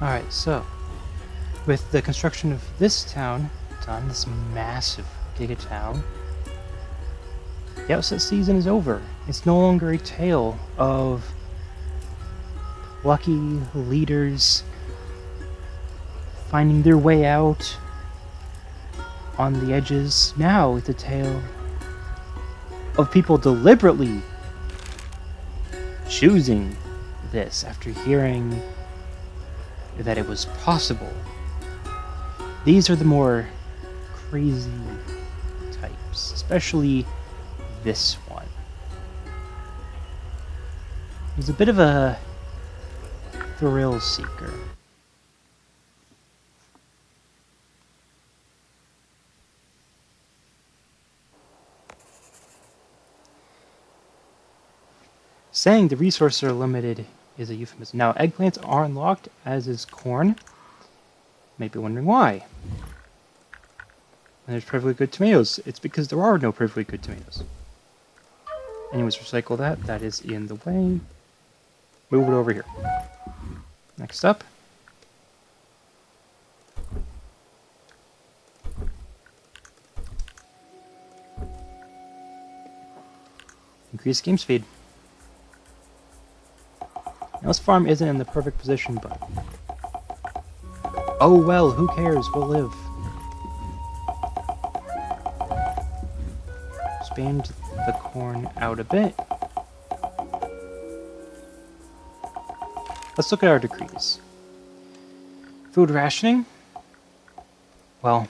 Alright, so with the construction of this town done, this massive giga town, the outset season is over. It's no longer a tale of lucky leaders finding their way out on the edges. Now it's a tale of people deliberately choosing this after hearing that it was possible. These are the more crazy types, especially this one. He's a bit of a thrill seeker. Saying the resources are limited is a euphemism. Now, eggplants are unlocked, as is corn. You may be wondering why. And there's perfectly good tomatoes. It's because there are no perfectly good tomatoes. Anyways, recycle that. That is in the way. Move it over here. Next up. Increase game speed. Now, this farm isn't in the perfect position, but... oh well, who cares? We'll live. Expand the corn out a bit. Let's look at our decrees. Food rationing. Well,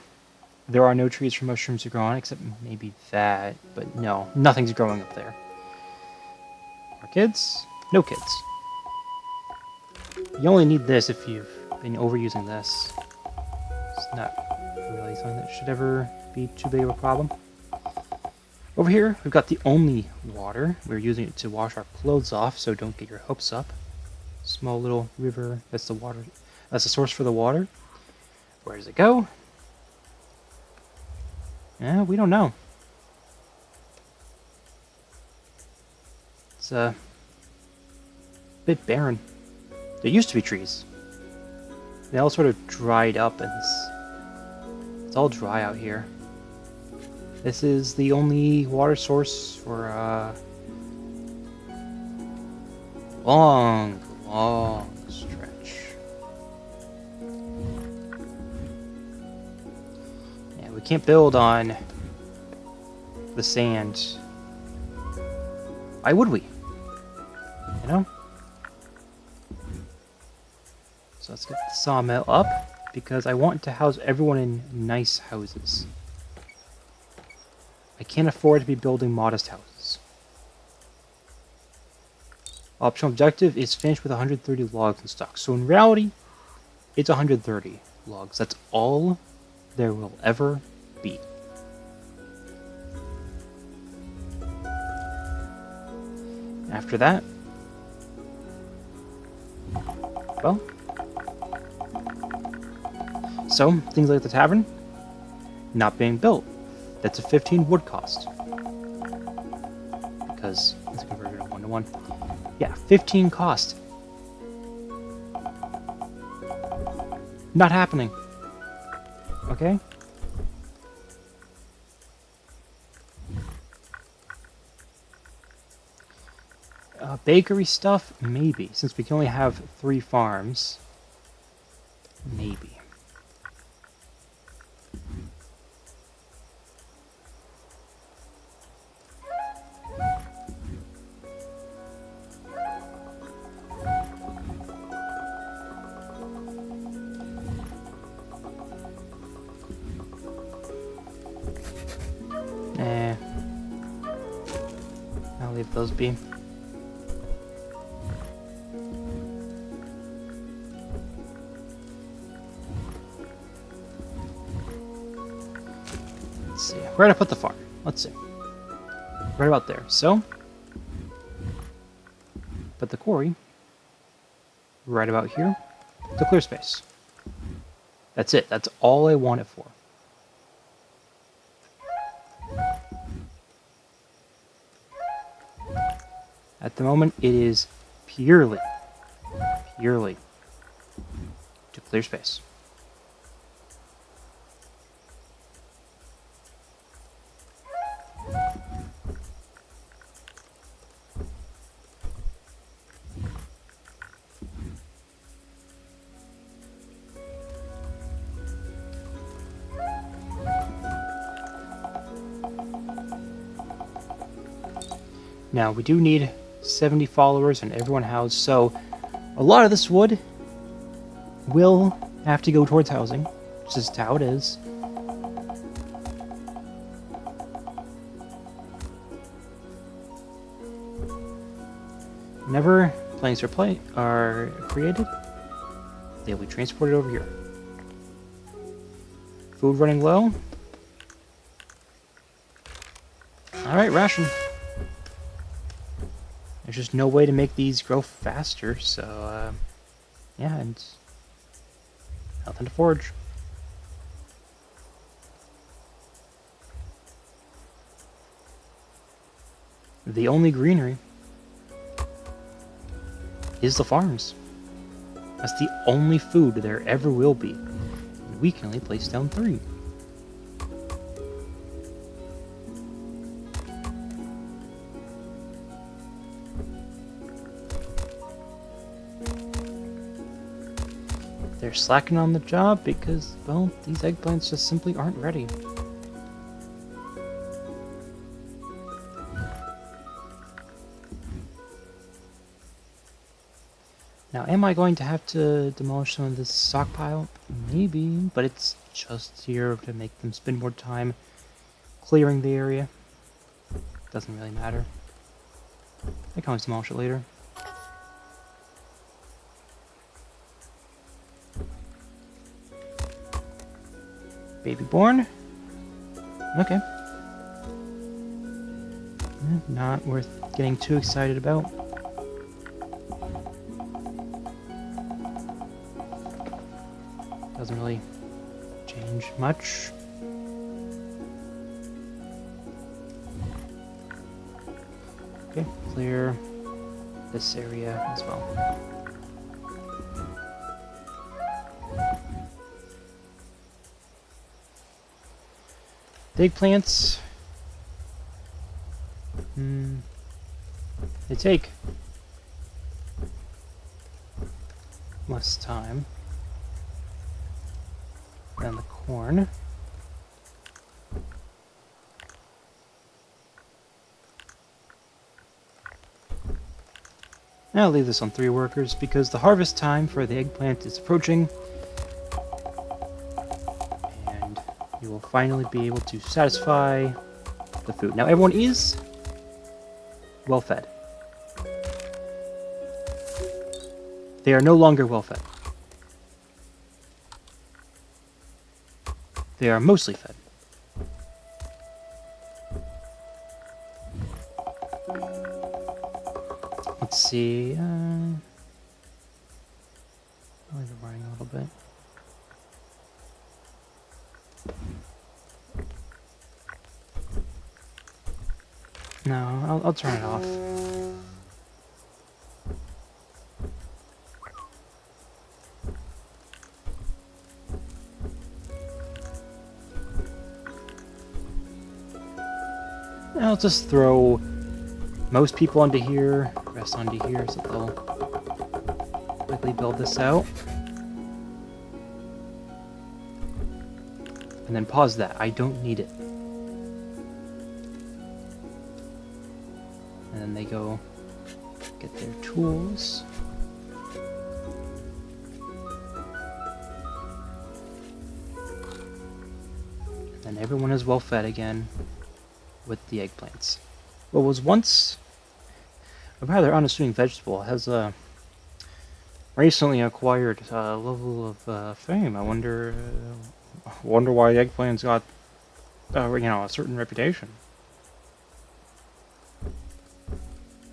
there are no trees for mushrooms to grow on, except maybe that, but no, nothing's growing up there. Our kids? No kids. You only need this if you've been overusing this. It's not really something that should ever be too big of a problem. Over here, we've got the only water. We're using it to wash our clothes off, so don't get your hopes up. Small little river, that's the water. That's the source for the water. Where does it go? We don't know. It's a bit barren. There used to be trees. They all sort of dried up, and it's all dry out here. This is the only water source for a long stretch. Yeah, we can't build on the sand. Why would we? You know? So let's get the sawmill up, because I want to house everyone in nice houses. I can't afford to be building modest houses. Optional objective is finished with 130 logs in stock. So in reality, it's 130 logs. That's all there will ever be. After that, well, so things like the tavern, not being built. That's a 15 wood cost. Because it's converted to 1-to-1. Yeah, 15 cost. Not happening. Okay? Bakery stuff? Maybe. Since we can only have 3 farms. Maybe. I'll leave those be. Let's see. Where did I put the farm? Let's see. Right about there. So, put the quarry right about here. It's a clear space. That's it. That's all I want it for. At the moment, it is purely to clear space. Now, we do need 70 followers and everyone housed, so a lot of this wood will have to go towards housing. It's just how it is. Whenever planes are created, they'll be transported over here. Food running low. Alright, ration. There's just no way to make these grow faster, so, yeah, and nothing to forage. The only greenery is the farms. That's the only food there ever will be. And we can only place down 3. They're slacking on the job because, well, these eggplants just simply aren't ready. Now, am I going to have to demolish some of this stockpile? Maybe, but it's just here to make them spend more time clearing the area. Doesn't really matter. I can always demolish it later. Baby born. Okay. Not worth getting too excited about. Doesn't really change much. Okay, clear this area as well. The eggplants, they take less time than the corn. I'll leave this on 3 workers because the harvest time for the eggplant is approaching. You will finally be able to satisfy the food. Now, everyone is well fed. They are no longer well fed. They are mostly fed. Let's see. I'll leave it running a little bit. No, I'll turn it off. I'll just throw most people onto here, rest onto here, so they'll quickly build this out. And then pause that. I don't need it. And then they go get their tools. And everyone is well fed again with the eggplants. What was once a rather unassuming vegetable has recently acquired a level of fame. I wonder why eggplants got a certain reputation.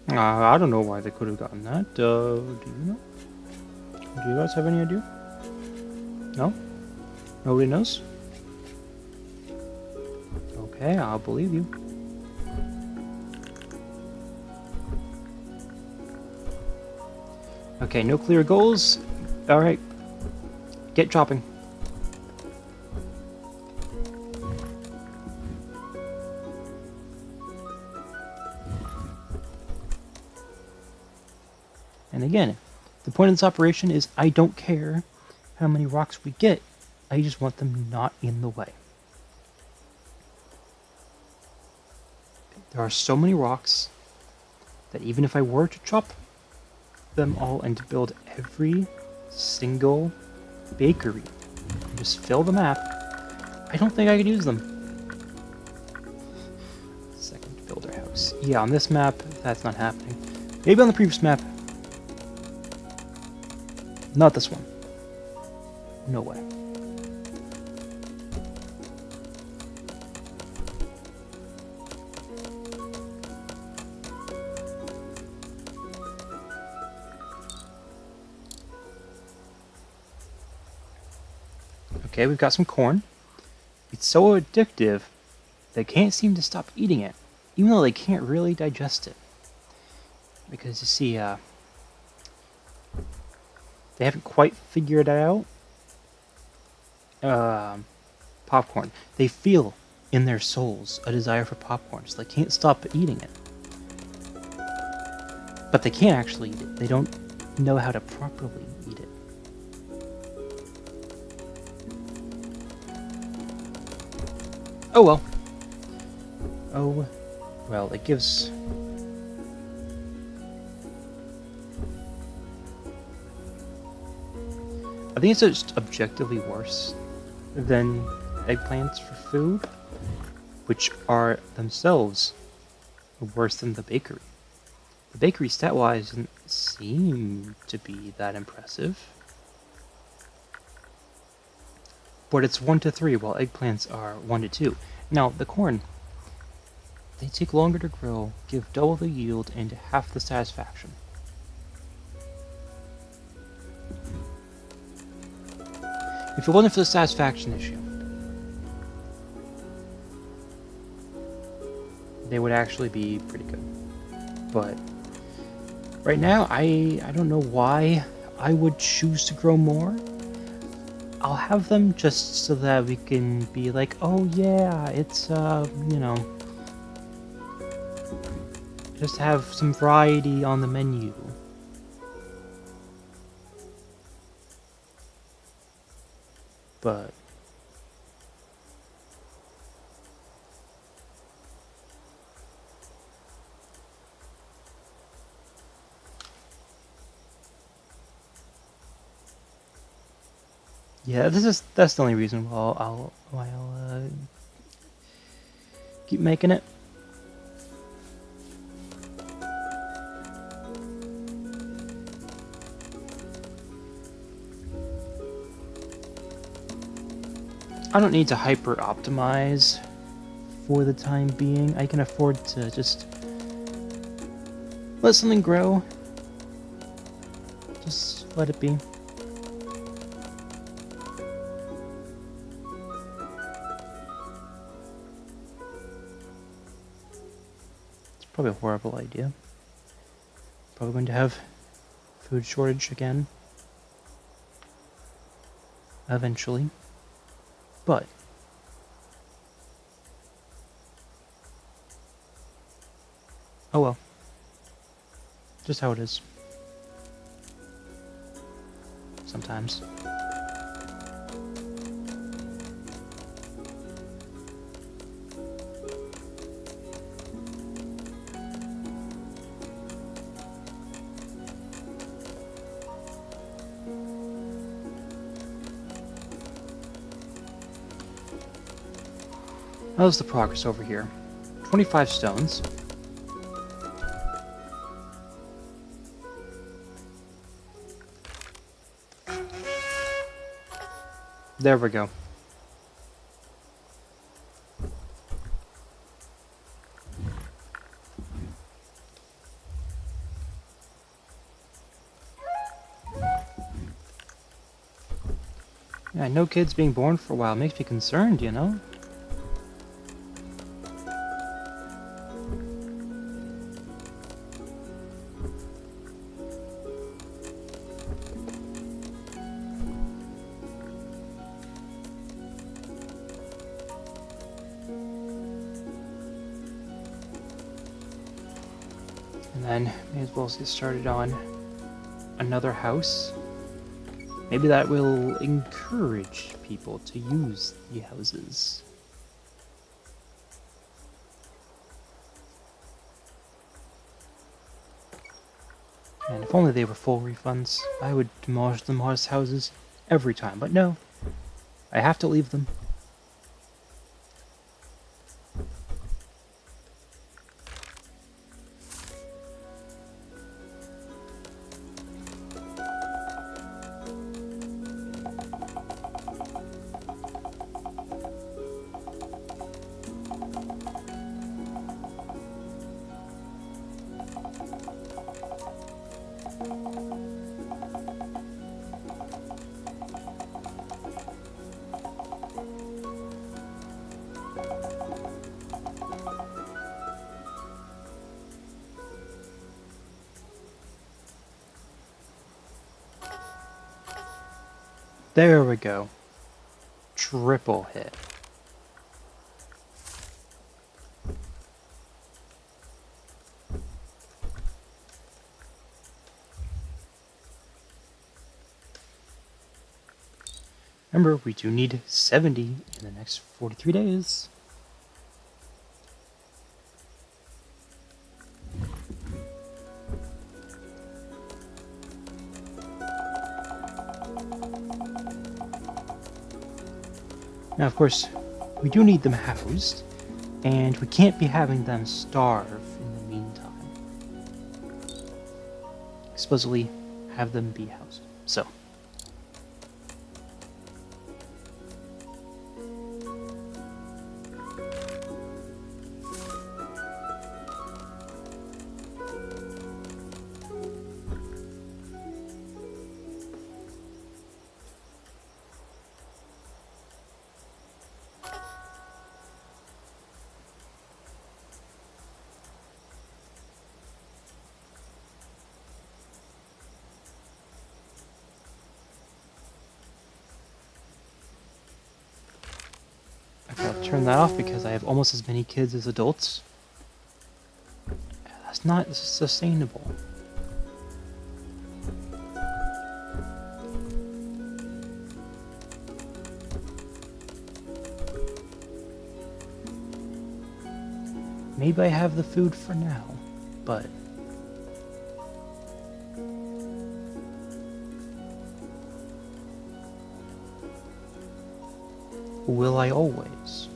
I don't know why they could have gotten that. Do you know? Do you guys have any idea? No? Nobody knows? Okay, I'll believe you. Okay, no clear goals. Alright. Get chopping. And again, the point of this operation is I don't care how many rocks we get. I just want them not in the way. There are so many rocks that even if I were to chop them all and to build every single bakery and just fill the map, I don't think I could use them. Second builder house. Yeah, on this map, that's not happening. Maybe on the previous map. Not this one. No way. Okay, we've got some corn. It's so addictive, they can't seem to stop eating it, even though they can't really digest it. Because you see, they haven't quite figured it out. Popcorn. They feel in their souls a desire for popcorn, so they can't stop eating it. But they can't actually eat it. They don't know how to properly eat it. Oh well. Oh, well, it gives... I think it's just objectively worse than eggplants for food, which are themselves worse than the bakery. The bakery stat-wise doesn't seem to be that impressive. But it's 1 to 3, while eggplants are 1 to 2. Now, the corn, they take longer to grow, give double the yield, and half the satisfaction. If it wasn't for the satisfaction issue, they would actually be pretty good. But right now, I don't know why I would choose to grow more. I'll have them just so that we can be like, oh yeah, it's, you know, just have some variety on the menu. But yeah, that's the only reason why I'll keep making it. I don't need to hyper optimize for the time being. I can afford to just let something grow. Just let it be. It's probably a horrible idea. Probably going to have food shortage again. Eventually. But oh well. Just how it is. Sometimes. How's the progress over here? 25 stones. There we go. Yeah, no kids being born for a while makes me concerned, you know? And then may as well get started on another house. Maybe that will encourage people to use the houses. And if only they were full refunds, I would demolish the modest houses every time. But no, I have to leave them. There we go. Triple hit. Remember, we do need 70 in the next 43 days. Now, of course, we do need them housed, and we can't be having them starve in the meantime. Supposedly, have them be housed. So. I'll turn that off because I have almost as many kids as adults. That's not sustainable. Maybe I have the food for now, but will I always?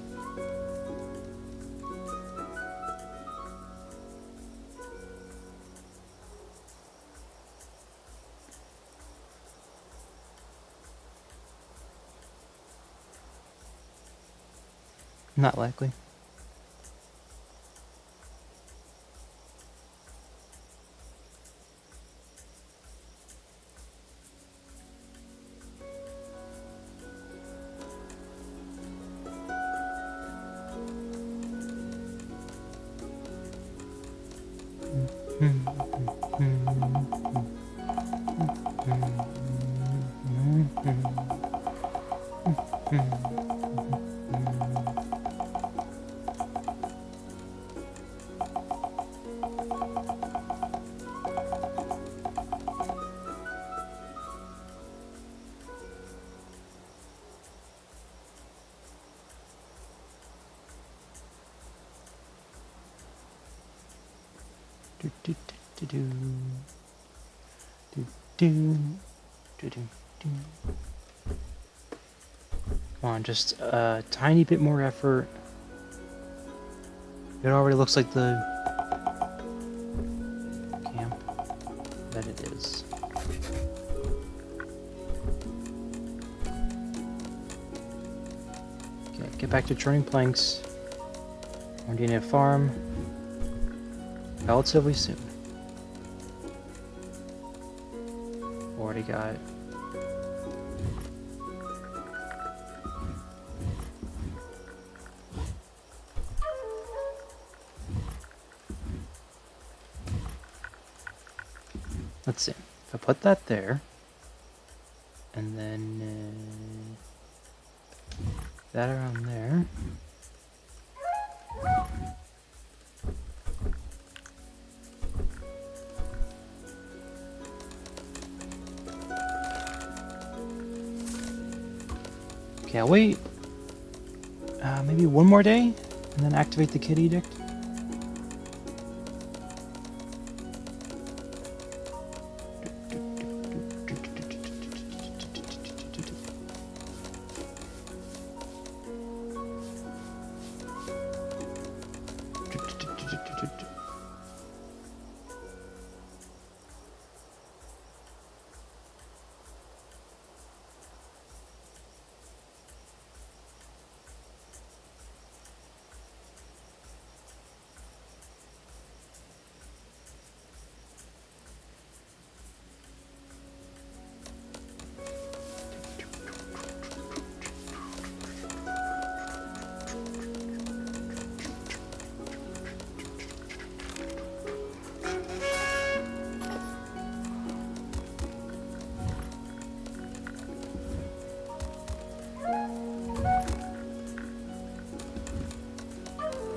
Not likely. Come on, just a tiny bit more effort. It already looks like the camp that it is. Okay, get back to turning planks. We're doing a farm relatively soon. Already got let's see. If I put that there, and then that around there. Okay, I'll wait maybe one more day and then activate the kid edict.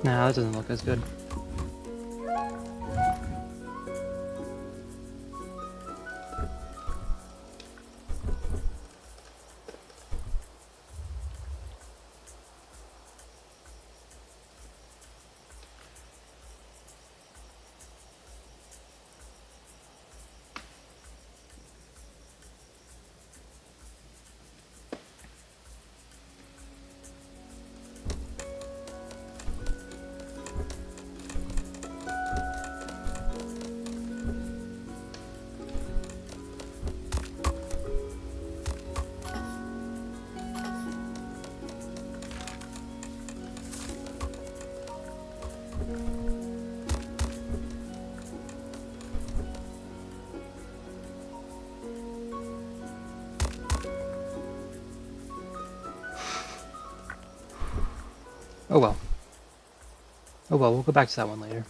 Nah, that doesn't look as good. Oh well. Oh well, we'll go back to that one later.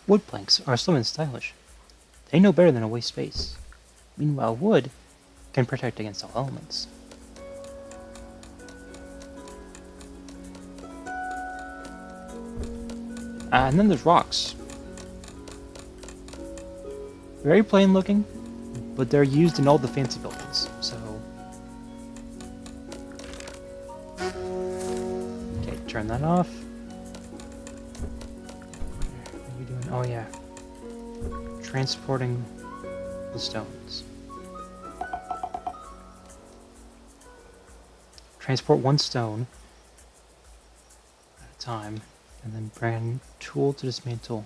Wood planks are slim and stylish. They know better than to waste space. Meanwhile, wood can protect against all elements. And then there's rocks. Very plain looking, but they're used in all the fancy buildings, so... Okay, turn that off. What are you doing? Oh yeah. Transporting the stones. Transport one stone at a time, and then bring tool to dismantle.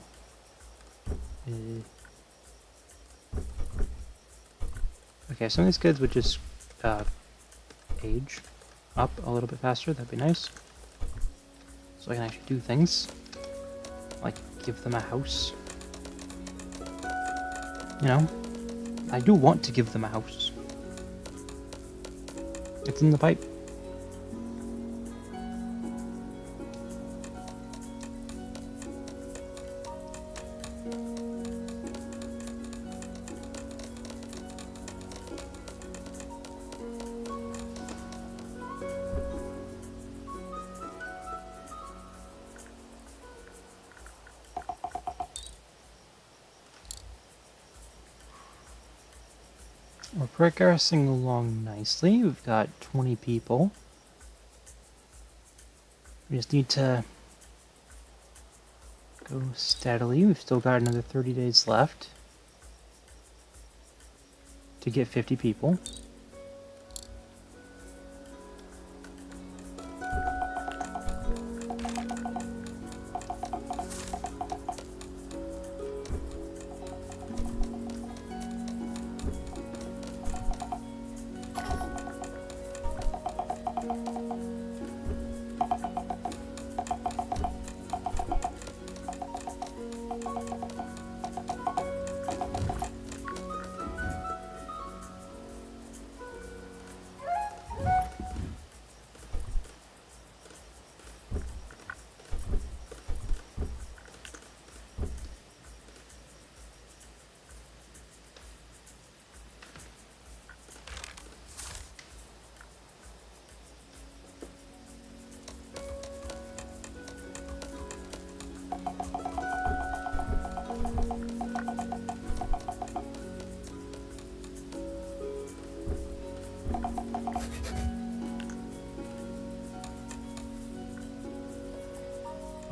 Okay, some of these kids would just age up a little bit faster. That'd be nice. So I can actually do things like give them a house. You know, I do want to give them a house. It's in the pipe. We're progressing along nicely. We've got 20 people. We just need to go steadily. We've still got another 30 days left to get 50 people.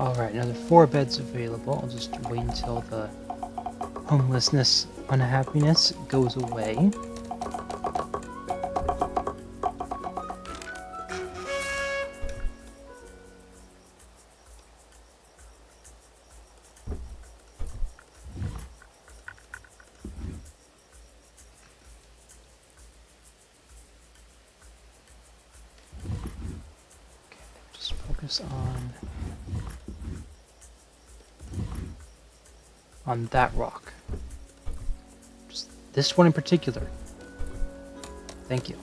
Alright, another 4 beds available. I'll just wait until the homelessness, unhappiness goes away. Just focus on that rock. Just this one in particular. Thank you.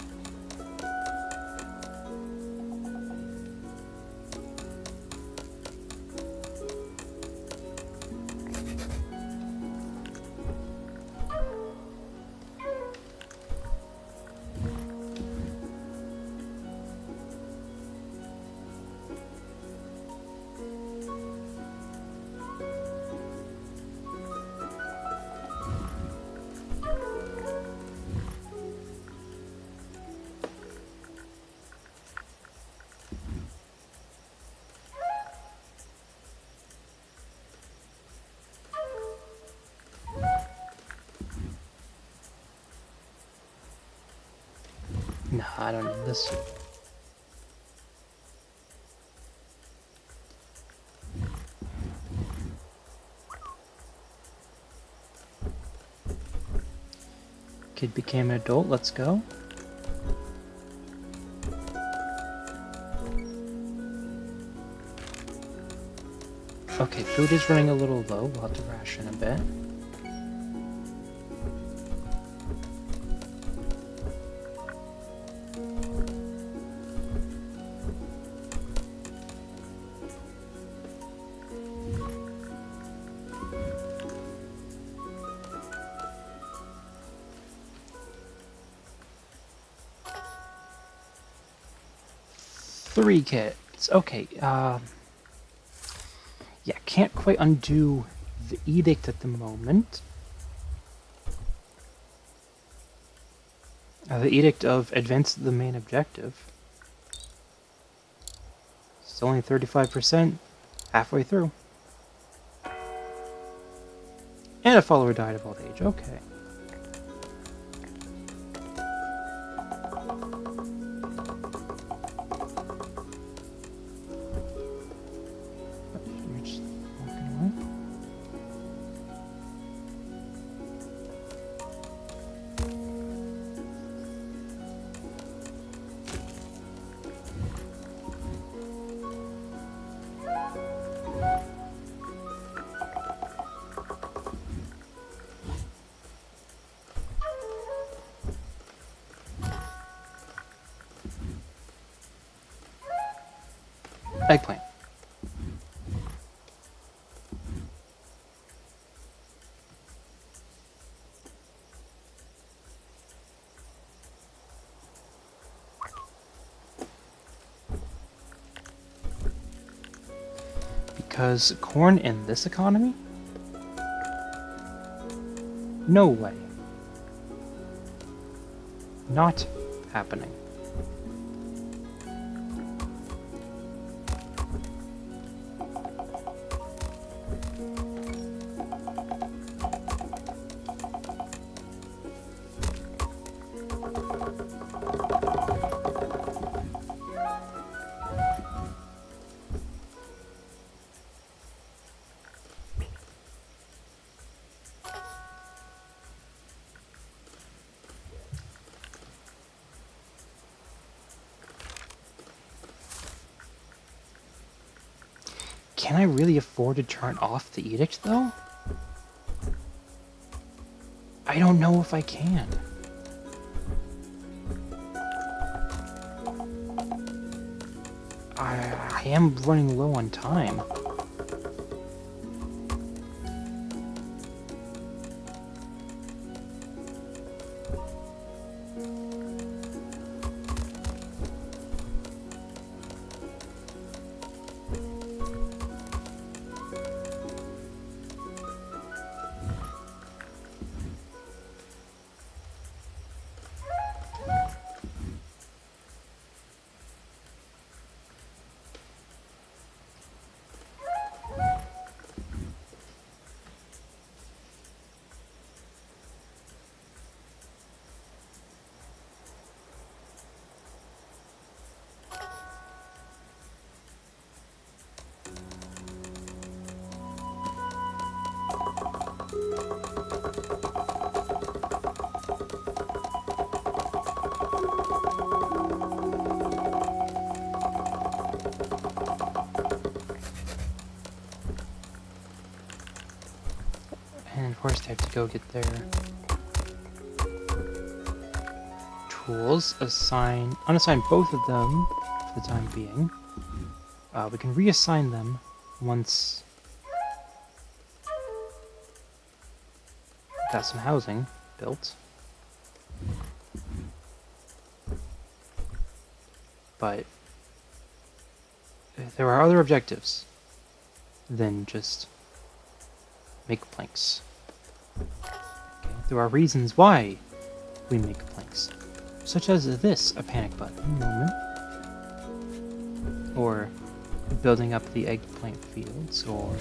Nah, I don't need this. Kid became an adult, let's go. Okay, food is running a little low, we'll have to ration a bit. Three kids. Okay, yeah, can't quite undo the edict at the moment. The edict of advance the main objective. It's only 35%, halfway through. And a follower died of old age, okay. Eggplant. Because corn in this economy? No way. Not happening. Can I really afford to turn off the edict, though? I don't know if I can. I am running low on time. course, they have to go get their tools. Unassign both of them for the time being. We can reassign them once we've got some housing built. But there are other objectives than just make planks. Okay? There are reasons why we make planks, such as this, a panic button moment, or building up the eggplant fields, or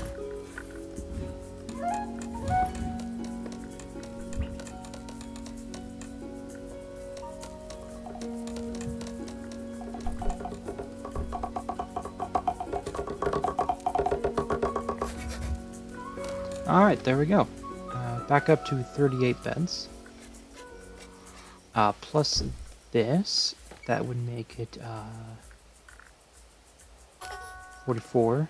alright, there we go. Back up to 38 beds. Plus this, that would make it 44.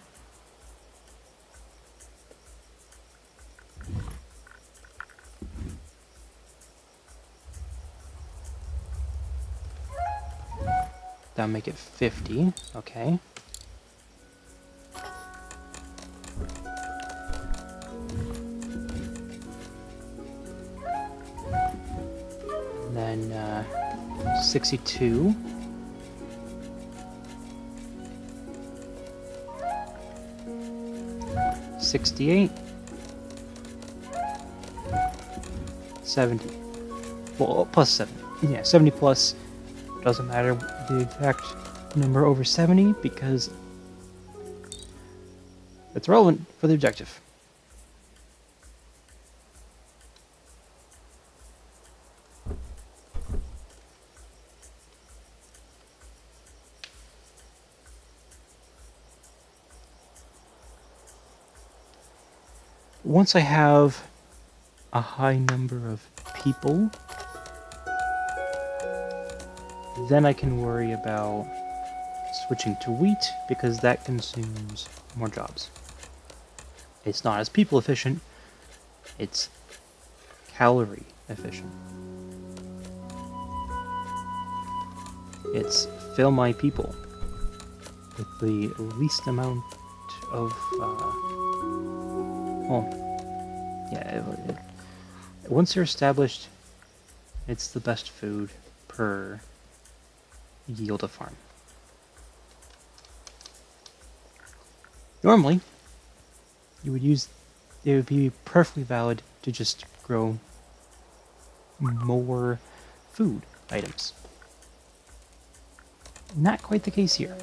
That'll make it 50, okay. And then 62. $68, $70. Well, plus 70. Yeah, 70 plus. Doesn't matter the exact number over 70 because it's relevant for the objective. Once I have a high number of people, then I can worry about switching to wheat because that consumes more jobs. It's not as people efficient, it's calorie efficient. It's fill my people with the least amount of once they're established, it's the best food per yield of farm. Normally, it would be perfectly valid to just grow more food items. Not quite the case here.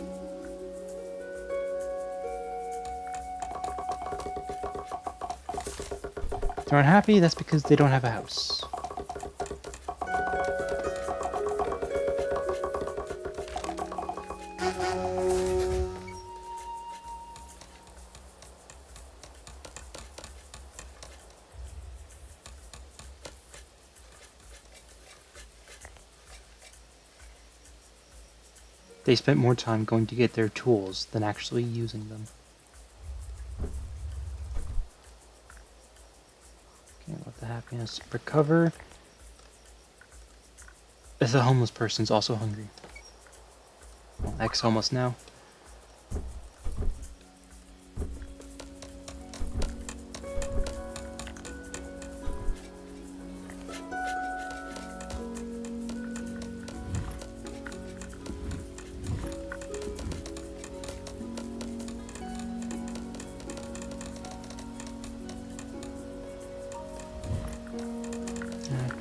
If they're unhappy, that's because they don't have a house. They spent more time going to get their tools than actually using them. Okay, let the happiness recover. The homeless person's also hungry. Well, ex-homeless now.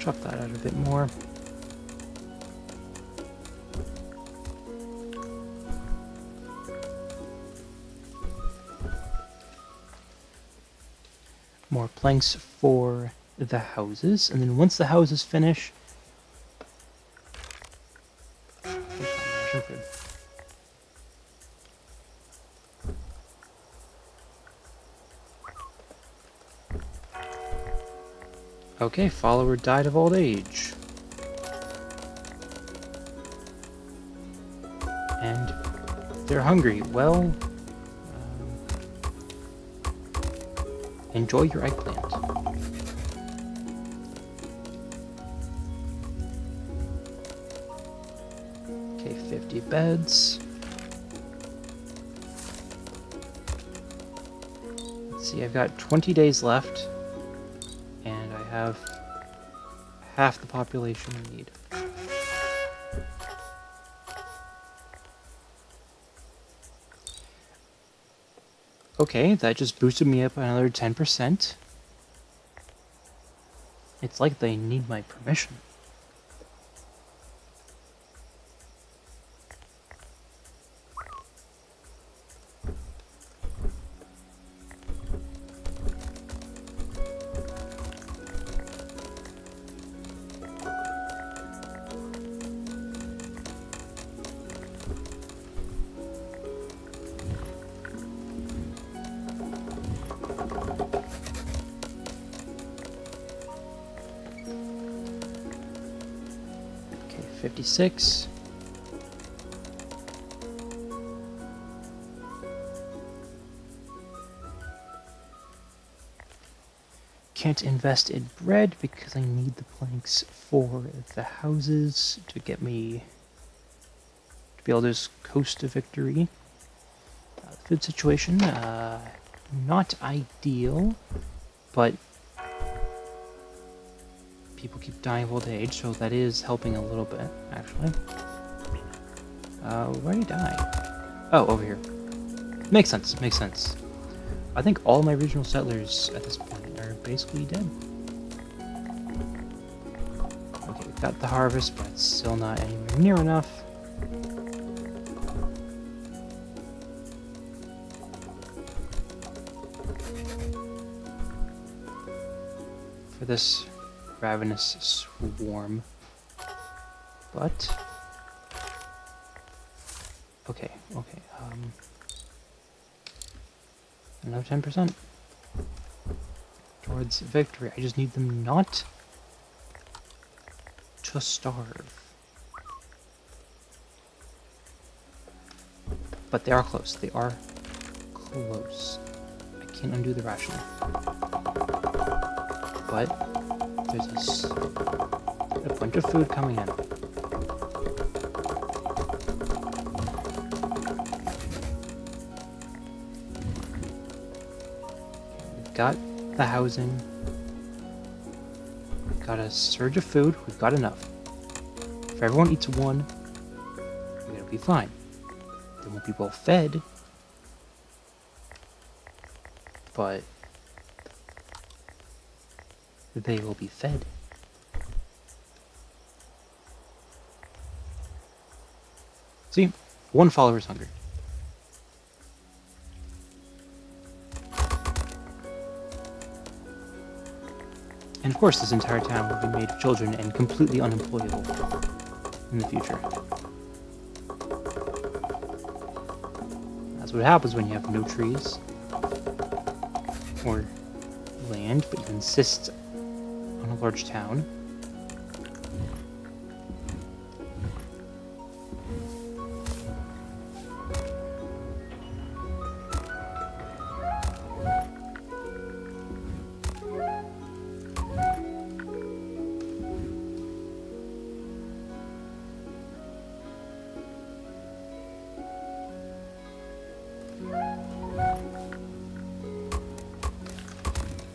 Chop that out a bit more. More planks for the houses, and then once the houses finish, okay, follower died of old age. And they're hungry. Well, enjoy your eggplant. Okay, 50 beds. Let's see, I've got 20 days left, and I have half the population I need. Okay, that just boosted me up another 10%. It's like they need my permission. Okay, 56. Can't invest in bread because I need the planks for the houses to get me to be able to just coast to victory. Food situation, not ideal, but people keep dying of old age, so that is helping a little bit, actually. Where did he die? Oh, over here. Makes sense, makes sense. I think all my regional settlers at this point are basically dead. Okay, we've got the harvest, but it's still not anywhere near enough. For this ravenous swarm. But okay, another 10% towards victory. I just need them not to starve. But they are close. They are close. I can't undo the rationing. But there's a bunch of food coming in. We've got the housing. We've got a surge of food. We've got enough. If everyone eats one, we're gonna be fine. They won't be well fed, but they will be fed. See? One follower's hungry. And of course, this entire town will be made of children and completely unemployable in the future. That's what happens when you have no trees or land, but you insist on a large town.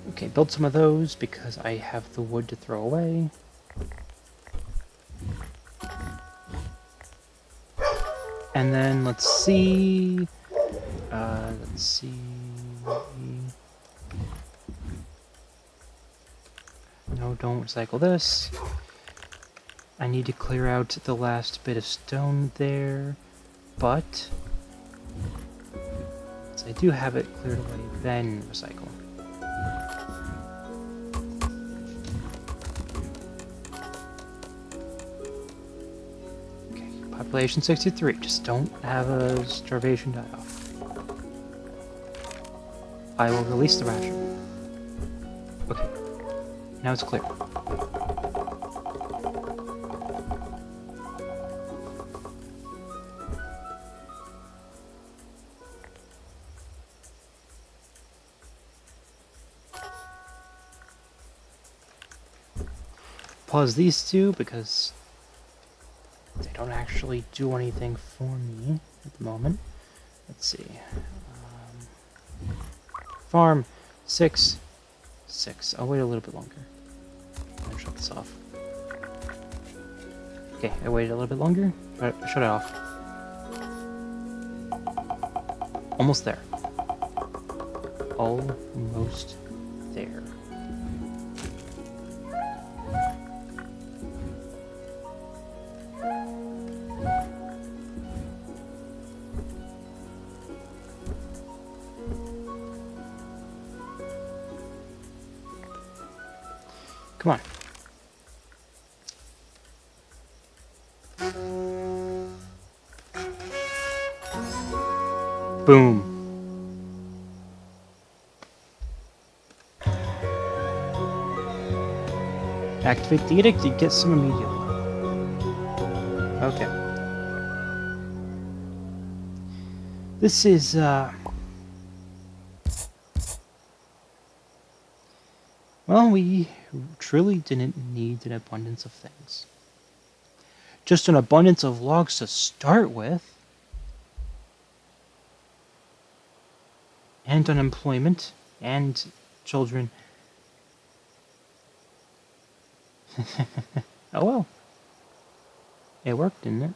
Okay, build some of those because I have the wood to throw away. And then let's see. No, don't recycle this. I need to clear out the last bit of stone there, but since I do have it cleared away, then recycle. Population 63. Just don't have a starvation die-off. I will release the ration. Okay. Now it's clear. Pause these two because They don't actually do anything for me at the moment. Let's see. Farm 6. 6. I'll wait a little bit longer. I'm gonna shut this off. Okay, I waited a little bit longer. Shut it off. Almost there. Almost there. Come on. Boom. Activate the edict to get some immediately. Okay. This is, well, we truly didn't need an abundance of things. Just an abundance of logs to start with. And unemployment. And children. Oh well. It worked, didn't it?